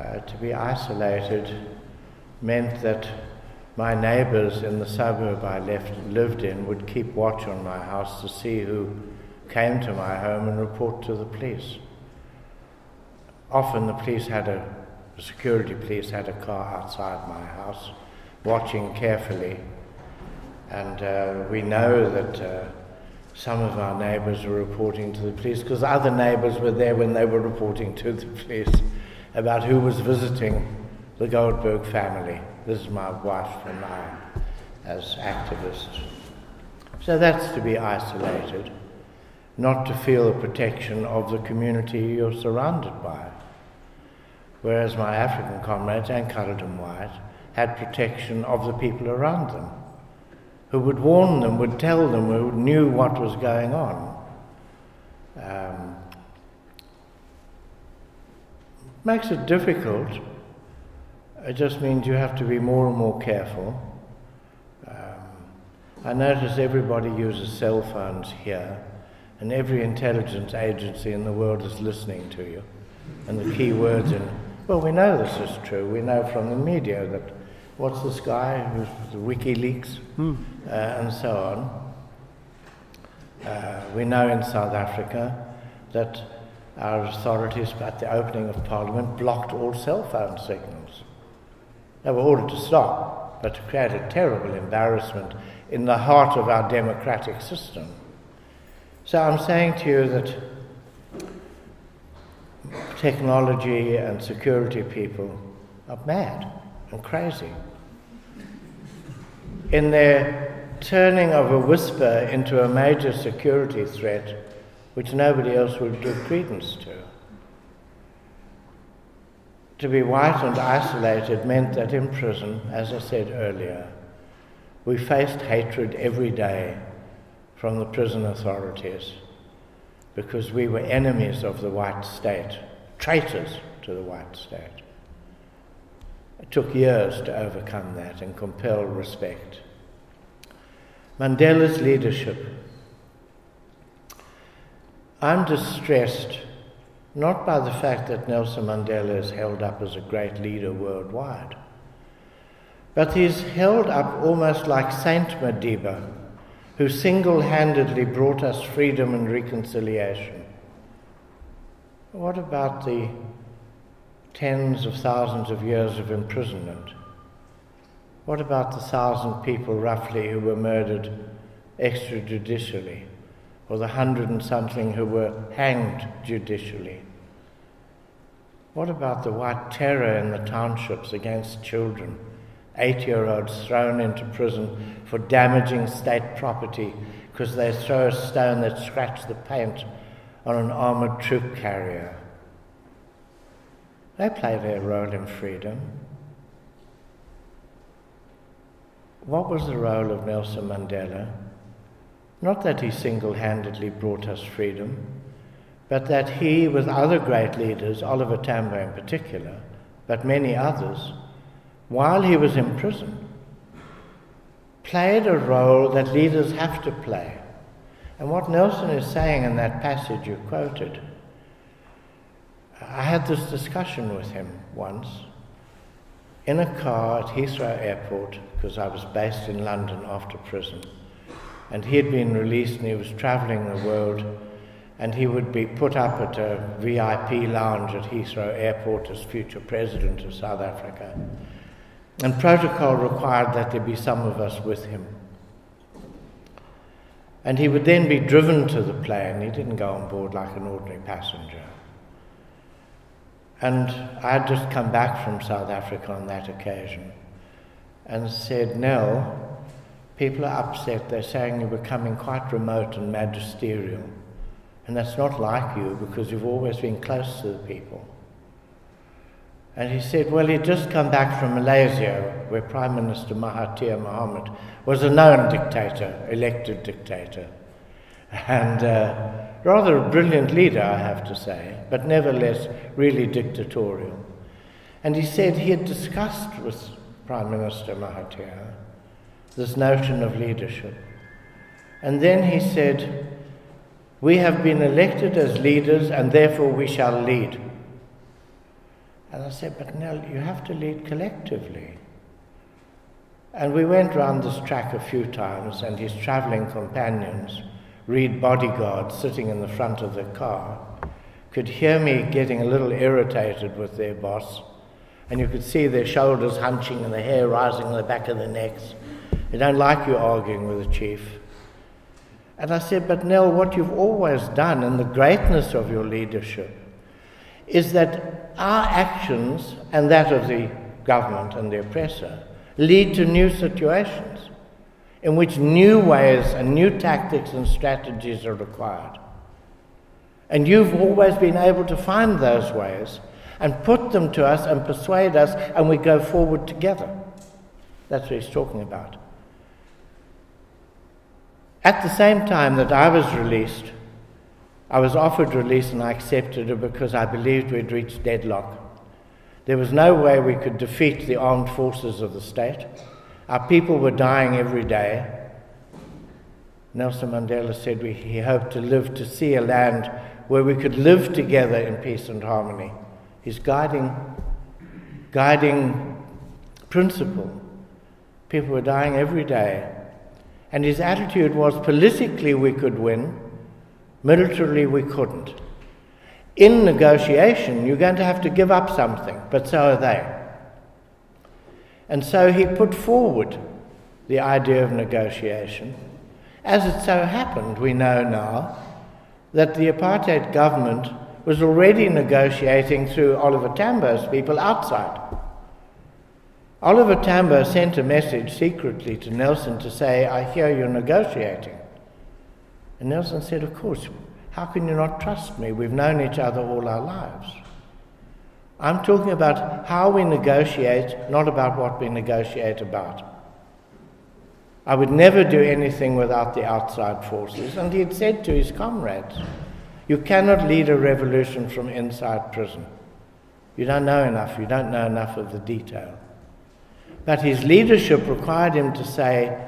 To be isolated meant that my neighbours in the suburb I lived in would keep watch on my house to see who came to my home and report to the police. Often the security police had a car outside my house, watching carefully, and we know that some of our neighbours were reporting to the police because other neighbours were there when they were reporting to the police about who was visiting the Goldberg family. This is my wife and I as activists. So that's to be isolated, not to feel the protection of the community you're surrounded by. Whereas my African comrades, and coloured and white, had protection of the people around them, who would warn them, would tell them, who knew what was going on. Makes it difficult. It just means you have to be more and more careful. I notice everybody uses cell phones here, and every intelligence agency in the world is listening to you. And the key words well, we know this is true. We know from the media that, what's this guy who's the WikiLeaks, and so on. We know in South Africa that our authorities at the opening of Parliament blocked all cell phone signals. They were ordered to stop, but to create a terrible embarrassment in the heart of our democratic system. So I'm saying to you that technology and security people are mad and crazy. In their turning of a whisper into a major security threat which nobody else would give credence to. To be white and isolated meant that in prison, as I said earlier, we faced hatred every day from the prison authorities because we were enemies of the white state, traitors to the white state. It took years to overcome that and compel respect. Mandela's leadership. I'm distressed not by the fact that Nelson Mandela is held up as a great leader worldwide, but he's held up almost like Saint Madiba, who single-handedly brought us freedom and reconciliation. What about the tens of thousands of years of imprisonment? What about the 1,000 people roughly who were murdered extrajudicially, or the 100 and something who were hanged judicially? What about the white terror in the townships against children, 8-year-olds thrown into prison for damaging state property because they throw a stone that scratched the paint on an armoured troop carrier? They play their role in freedom. What was the role of Nelson Mandela? Not that he single-handedly brought us freedom, but that he, with other great leaders, Oliver Tambo in particular, but many others, while he was in prison, played a role that leaders have to play. And what Nelson is saying in that passage you quoted, I had this discussion with him once in a car at Heathrow Airport, because I was based in London after prison. And he had been released and he was travelling the world, and he would be put up at a VIP lounge at Heathrow Airport as future president of South Africa. And protocol required that there be some of us with him. And he would then be driven to the plane. He didn't go on board like an ordinary passenger. And I had just come back from South Africa on that occasion and said, Nell, people are upset. They're saying you're becoming quite remote and magisterial. And that's not like you because you've always been close to the people. And he said, well, he'd just come back from Malaysia, where Prime Minister Mahathir Mohamad was a known dictator, elected dictator. And rather a brilliant leader, I have to say, but nevertheless really dictatorial. And he said he had discussed with Prime Minister Mahathir this notion of leadership. And then he said, we have been elected as leaders and therefore we shall lead. And I said, but Nell, you have to lead collectively. And we went round this track a few times, and his travelling companions, reed bodyguards sitting in the front of the car, could hear me getting a little irritated with their boss, and you could see their shoulders hunching and the hair rising on the back of their necks. They don't like you arguing with the chief. And I said, but Nell, what you've always done, and the greatness of your leadership, is that our actions and that of the government and the oppressor lead to new situations in which new ways and new tactics and strategies are required. And you've always been able to find those ways and put them to us and persuade us, and we go forward together. That's what he's talking about. At the same time that I was released, I was offered release and I accepted it because I believed we'd reached deadlock. There was no way we could defeat the armed forces of the state. Our people were dying every day. Nelson Mandela said he hoped to live to see a land where we could live together in peace and harmony. His guiding principle. People were dying every day. And his attitude was, politically we could win, militarily we couldn't. In negotiation, you're going to have to give up something, but so are they. And so he put forward the idea of negotiation. As it so happened, we know now that the apartheid government was already negotiating through Oliver Tambo's people outside. Oliver Tambo sent a message secretly to Nelson to say, I hear you're negotiating. And Nelson said, of course, how can you not trust me? We've known each other all our lives. I'm talking about how we negotiate, not about what we negotiate about. I would never do anything without the outside forces. And he had said to his comrades, you cannot lead a revolution from inside prison. You don't know enough. You don't know enough of the detail. But his leadership required him to say,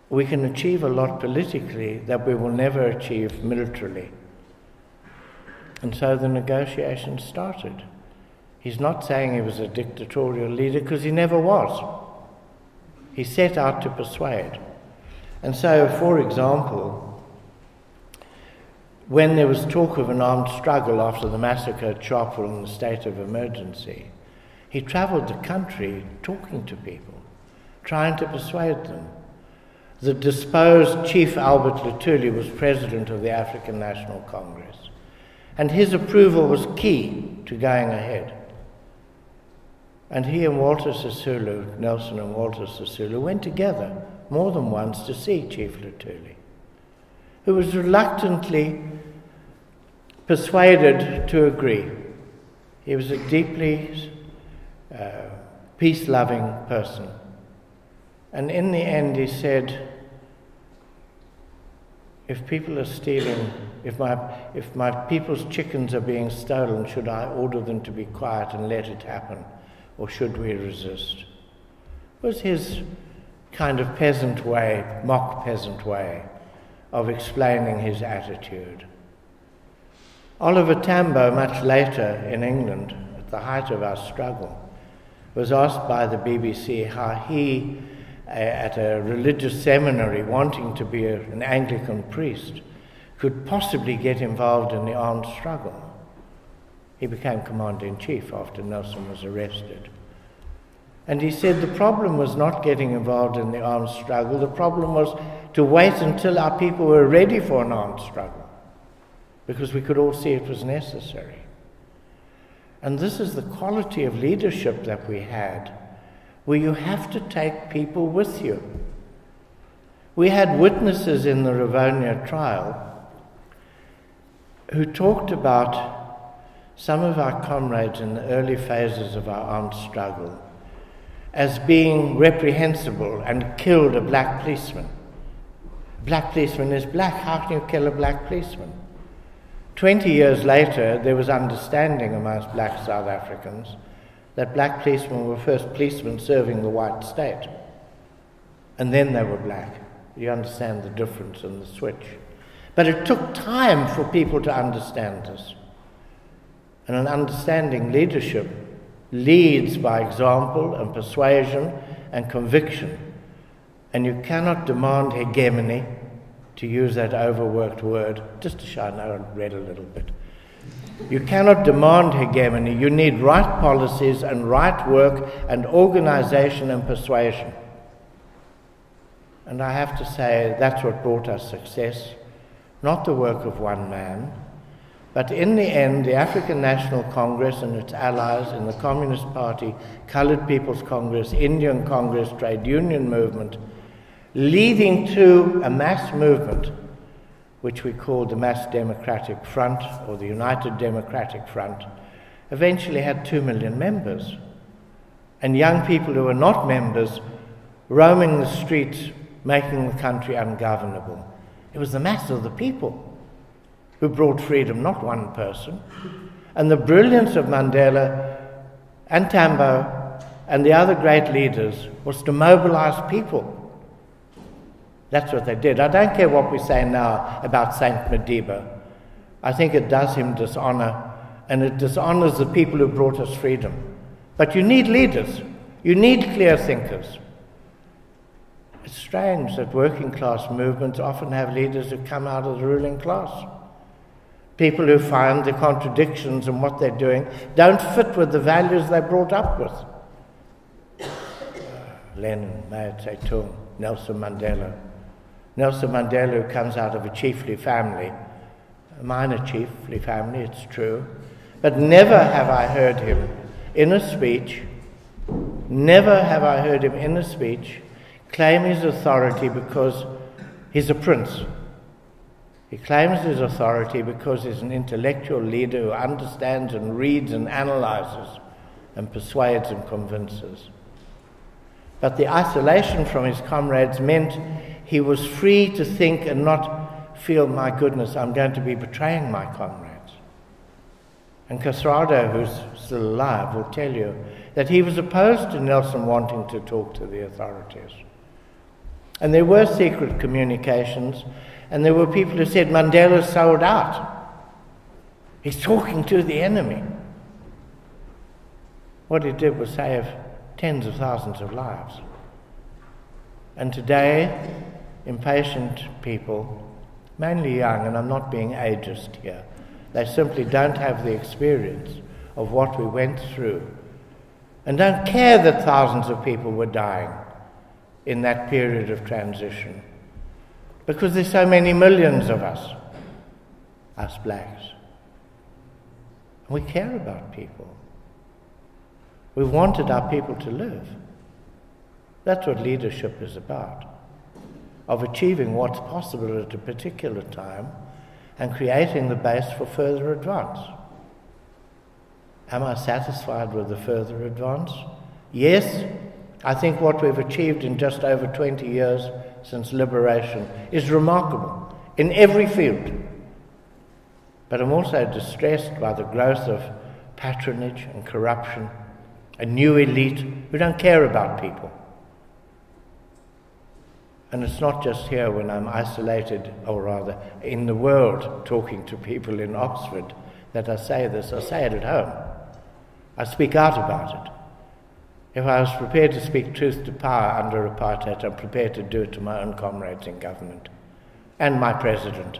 we can achieve a lot politically that we will never achieve militarily. And so the negotiations started. He's not saying he was a dictatorial leader, because he never was. He set out to persuade. And so, for example, when there was talk of an armed struggle after the massacre at Sharpeville in the state of emergency, he travelled the country talking to people, trying to persuade them. The disposed Chief Albert Luthuli was president of the African National Congress, and his approval was key to going ahead. And he and Walter Sisulu, Nelson and Walter Sisulu, went together more than once to see Chief Luthuli, who was reluctantly persuaded to agree. He was a deeply peace-loving person. And in the end he said, if people are stealing, if my people's chickens are being stolen, should I order them to be quiet and let it happen, or should we resist? It was his kind of peasant way, mock peasant way, of explaining his attitude. Oliver Tambo, much later in England, at the height of our struggle, was asked by the BBC how he, at a religious seminary, wanting to be an Anglican priest, could possibly get involved in the armed struggle. He became Commander-in-Chief after Nelson was arrested. And he said the problem was not getting involved in the armed struggle, the problem was to wait until our people were ready for an armed struggle, because we could all see it was necessary. And this is the quality of leadership that we had, where you have to take people with you. We had witnesses in the Rivonia trial who talked about some of our comrades in the early phases of our armed struggle as being reprehensible and killed a black policeman. Black policeman is black. How can you kill a black policeman? 20 years later, there was understanding amongst black South Africans that black policemen were first policemen serving the white state, and then they were black. You understand the difference and the switch. But it took time for people to understand this. And an understanding leadership leads by example and persuasion and conviction. And you cannot demand hegemony, to use that overworked word, just to show I know I read a little bit. You cannot demand hegemony. You need right policies and right work and organization and persuasion. And I have to say that's what brought us success, not the work of one man. But in the end, the African National Congress and its allies in the Communist Party, Coloured People's Congress, Indian Congress, trade union movement, leading to a mass movement, which we called the Mass Democratic Front, or the United Democratic Front, eventually had 2 million members. And young people who were not members roaming the streets, making the country ungovernable. It was the mass of the people who brought freedom, not one person. And the brilliance of Mandela and Tambo and the other great leaders was to mobilize people. That's what they did. I don't care what we say now about Saint Madiba. I think it does him dishonor, and it dishonors the people who brought us freedom. But you need leaders. You need clear thinkers. It's strange that working class movements often have leaders who come out of the ruling class. People who find the contradictions in what they're doing don't fit with the values they're brought up with. Lenin, Mao Zedong, Nelson Mandela. Nelson Mandela, who comes out of a chiefly family, a minor chiefly family, it's true, but never have I heard him in a speech, claim his authority because he's a prince. He claims his authority because he's an intellectual leader who understands and reads and analyzes and persuades and convinces. But the isolation from his comrades meant he was free to think and not feel, my goodness, I'm going to be betraying my comrades. And Casrado, who's still alive, will tell you that he was opposed to Nelson wanting to talk to the authorities. And there were secret communications, and there were people who said, Mandela's sold out. He's talking to the enemy. What he did was save tens of thousands of lives. And today, impatient people, mainly young, and I'm not being ageist here, they simply don't have the experience of what we went through, and don't care that thousands of people were dying in that period of transition, because there's so many millions of us blacks. And we care about people. We wanted our people to live. That's what leadership is about, of achieving what's possible at a particular time and creating the base for further advance. Am I satisfied with the further advance? Yes. I think what we've achieved in just over 20 years since liberation is remarkable in every field. But I'm also distressed by the growth of patronage and corruption, a new elite who don't care about people. And it's not just here when I'm isolated, or rather in the world, talking to people in Oxford, that I say this. I say it at home. I speak out about it. If I was prepared to speak truth to power under apartheid, I'm prepared to do it to my own comrades in government and my president,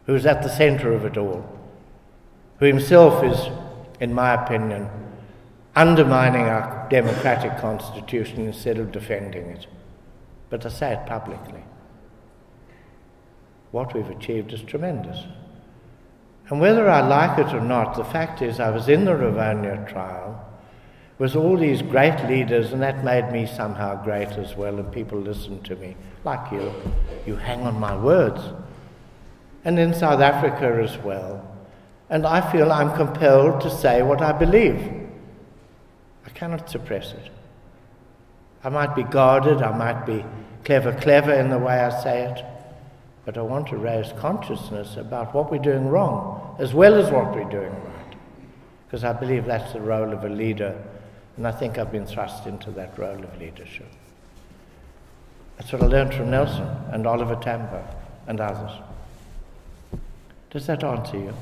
who's at the centre of it all, who himself is, in my opinion, undermining our democratic constitution instead of defending it. But I say it publicly. What we've achieved is tremendous. And whether I like it or not, the fact is I was in the Rivonia trial with all these great leaders, and that made me somehow great as well, and people listened to me, like you. You hang on my words. And in South Africa as well. And I feel I'm compelled to say what I believe. I cannot suppress it. I might be guarded, I might be clever in the way I say it, but I want to raise consciousness about what we're doing wrong, as well as what we're doing right, because I believe that's the role of a leader, and I think I've been thrust into that role of leadership. That's what I learned from Nelson and Oliver Tambo and others. Does that answer you?